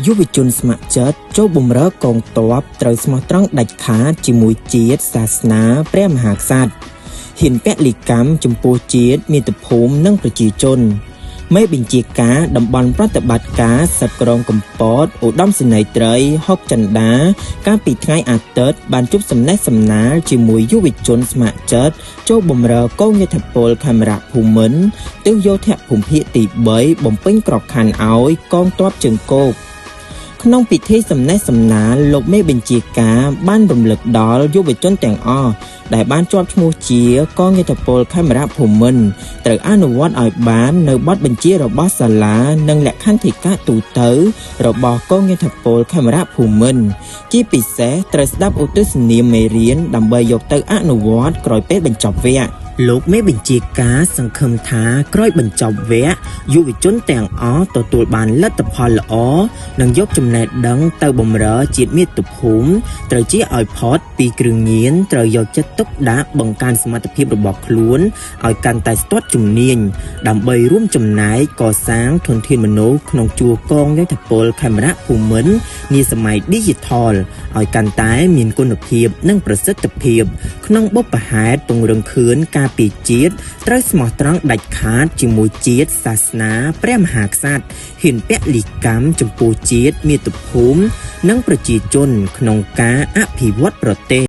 យុវជនស្ម័គ្រចិត្តចូលបម្រើកងទ័ពត្រូវស្មោះត្រង់ដាច់ខាតជាមួយជាតិសាសនាព្រះមហាក្សត្រហ៊ានពលិកម្មចំពោះជាតិមាតុភូមិនិងប្រជាជនមេបញ្ជាការតំបន់ប្រតិបត្តិការសឹកក្រមកំពតឧត្តមសេនីយ៍ត្រីហុកចន្ទាកាលពីថ្ងៃអាទិត្យបានជួបសំណេះសំណាលជាមួយយុវជនស្ម័គ្រចិត្តចូលបម្រើកងយុទ្ធពលខេមរៈភូមិន្ទទិសយោធភូមិភាគទី3បំពេញក្របខ័ណ្ឌឲ្យកងទ័ពជើងគោកក្នុងពិធីសំណេះសំណាលលោកមេបញ្ជាការបានរំលឹកដល់យុវជនទាំងអស់ដែលបានជាប់ឈ្មោះជាកងយុទ្ធពលខេមរៈភូមិន្ទត្រូវអនុវត្តឲ្យបាននៅបទបញ្ជារបស់សាលានិងលក្ខន្តិកៈទូទៅរបស់កងយុទ្ធពលខេមរៈភូមិន្ទជាពិសេសត្រូវស្ដាប់ឧទ្ទិសនាមមេរៀនដើម្បីយកទៅអនុវត្តក្រោយពេលបញ្ចប់វគ្គលោកមេបញ្ជាការសង្ឃឹមថាក្រោយបញ្ចប់វគ្គយុវជនទាំងអស់ទទួលបានលទ្ធផលល្អនិងយកចំណេះដឹងទៅបម្រើជាតិមាតុភូមិត្រូវជាឲ្យផុតពីគ្រឿងញៀនត្រូវយកចិត្តទុកដាក់បង្កើនសមត្ថភាពរបស់ខ្លួនឲ្យកាន់តែស្ទាត់ជំនាញដើម្បីរួមចំណែកកសាងធនធានមនុស្សក្នុងជួរកងយុទ្ធពលខេមរៈភូមិន្ទនាសម័យ Digital ឲ្យកាន់តែមានគុណភាពនិងប្រសិទ្ធភាពក្នុងបុព្វហេតុពង្រឹងខឿនការពីជាតិត្រូវស្មោះត្រង់ដាច់ខាតជាមួយជាតិសាសនាព្រះមហាក្សត្រហ៊ានពលិកម្មចំពោះជាតិមាតុភូមិនិងប្រជាជនក្នុងការអភិវឌ្ឍប្រទេស